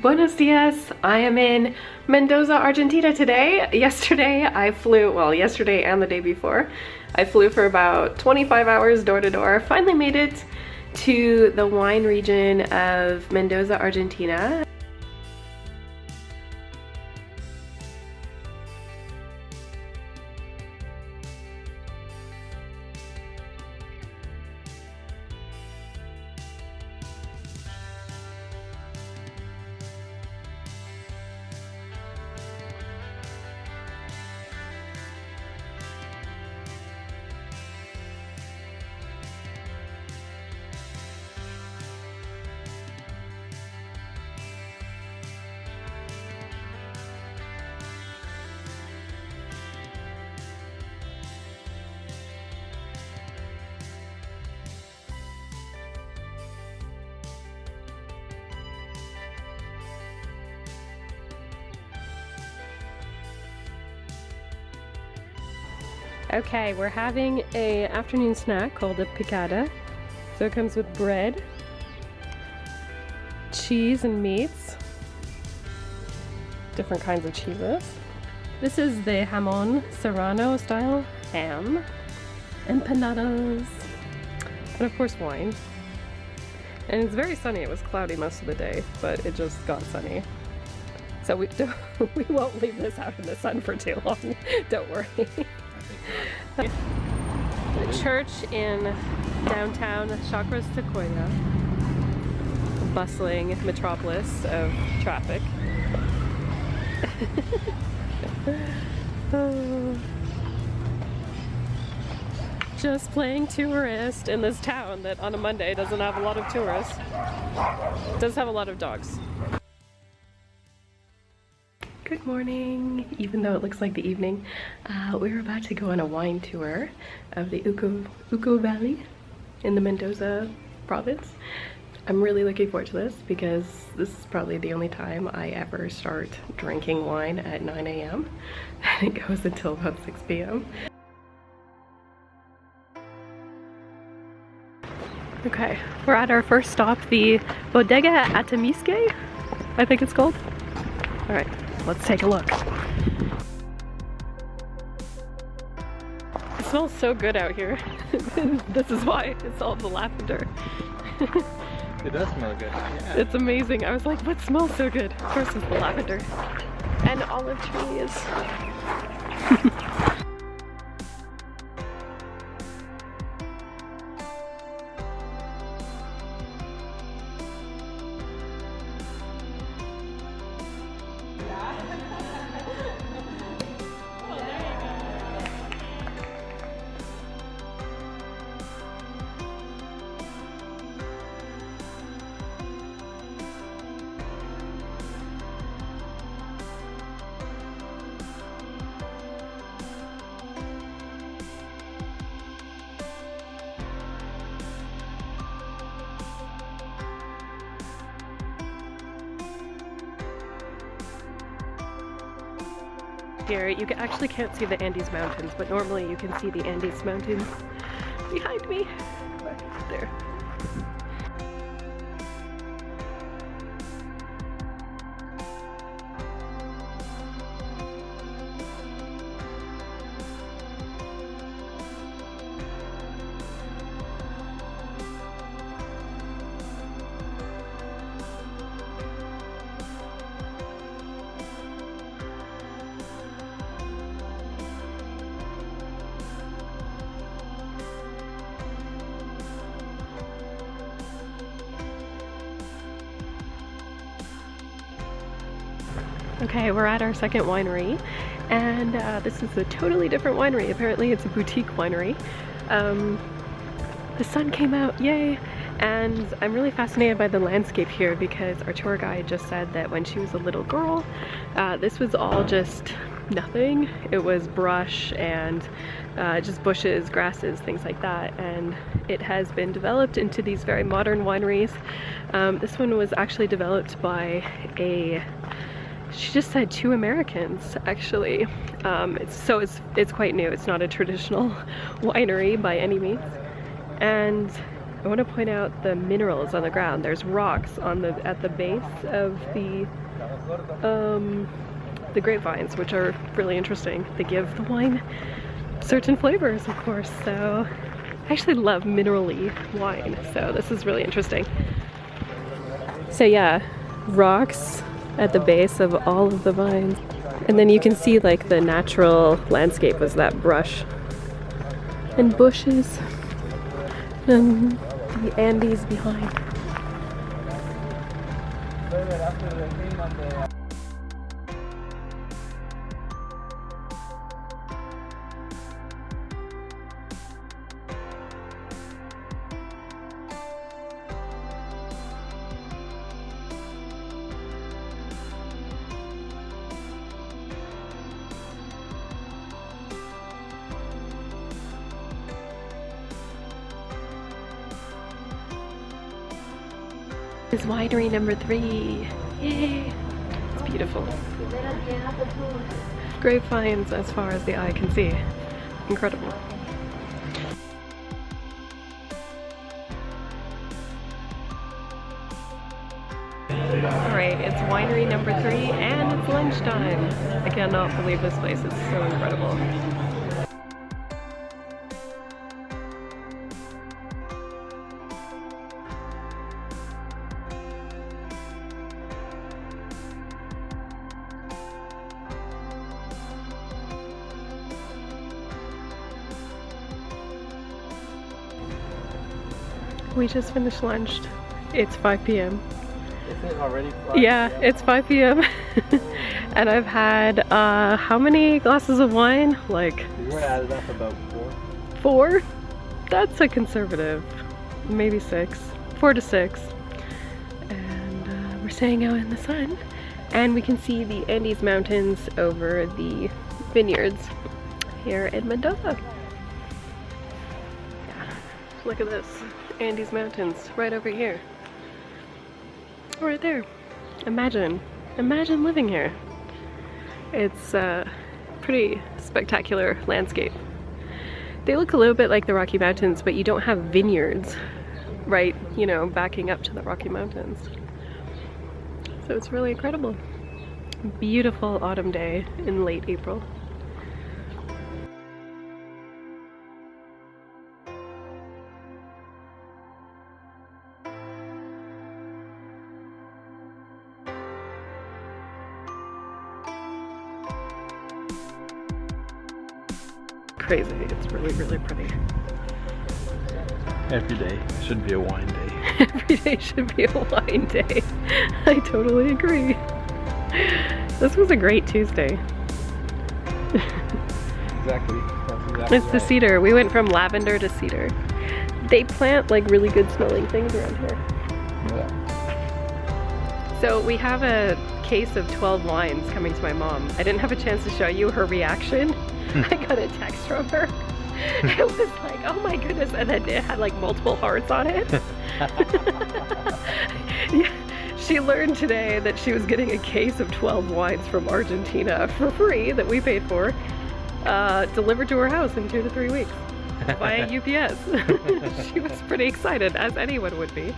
Buenos dias. I am in Mendoza, Argentina today. Yesterday I flew, well, yesterday and the day before, I flew for about 25 hours door to door. Finally made it to the wine region of Mendoza, Argentina. Okay, we're having a afternoon snack called a picada. So it comes with bread, cheese and meats, different kinds of cheeses. This is the jamon serrano style ham, empanadas, and of course wine. And it's very sunny. It was cloudy most of the day, but it just got sunny. So we won't leave this out in the sun for too long. Don't worry. The church in downtown Chacras Sequoia, a bustling metropolis of traffic. Just playing tourist in this town that on a Monday doesn't have a lot of tourists. It does have a lot of dogs. Good morning, even though it looks like the evening. We're about to go on a wine tour of the Uco Valley in the Mendoza province. I'm really looking forward to this because this is probably the only time I ever start drinking wine at 9 a.m. and it goes until about 6 p.m. Okay, we're at our first stop, the Bodega Atamisque, I think it's called. All right. Let's take a look. It smells so good out here. This is why it's all the lavender. It does smell good. Yeah. It's amazing. I was like, what smells so good? Of course it's the lavender. And olive trees. Here, you actually can't see the Andes Mountains, but normally you can see the Andes Mountains behind me. There. Okay, we're at our second winery, and this is a totally different winery. Apparently it's a boutique winery. The sun came out, yay! And I'm really fascinated by the landscape here because our tour guide just said that when she was a little girl, this was all just nothing. It was brush and just bushes, grasses, things like that, and it has been developed into these very modern wineries. This one was actually developed by she just said 2 Americans actually. It's quite new. It's not a traditional winery by any means. And I want to point out the minerals on the ground. There's rocks on at the base of the grapevines, which are really interesting. They give the wine certain flavors, of course. So I actually love mineral-y wine, so this is really interesting. So yeah, rocks at the base of all of the vines. And then you can see like the natural landscape was that brush and bushes and the Andes behind. This is winery number 3. Yay! It's beautiful. Grapevines as far as the eye can see. Incredible. Alright, it's winery number 3 and it's lunchtime. I cannot believe this place is so incredible. We just finished lunch. It's 5 p.m. Is it already 5 Yeah, p.m.? it's 5 p.m. And I've had, how many glasses of wine? Like... You were added up about 4. 4? That's a conservative. Maybe 6. 4 to 6. And we're staying out in the sun. And we can see the Andes Mountains over the vineyards here in Mendoza. Yeah, look at this. Andes Mountains right over here. Right there. Imagine living here. It's a pretty spectacular landscape. They look a little bit like the Rocky Mountains, but you don't have vineyards, right, you know, backing up to the Rocky Mountains. So it's really incredible. Beautiful autumn day in late April. Crazy. It's really, really pretty. Every day should be a wine day. Every day should be a wine day. I totally agree. This was a great Tuesday. Exactly. That's exactly It's the cedar. We went from lavender to cedar. They plant like really good smelling things around here. Yeah. So we have a case of 12 wines coming to my mom. I didn't have a chance to show you her reaction. I got a text from her. It was like, oh my goodness, and then it had like multiple hearts on it. Yeah, she learned today that she was getting a case of 12 wines from Argentina for free that we paid for, delivered to her house in 2 to 3 weeks via UPS. She was pretty excited, as anyone would be.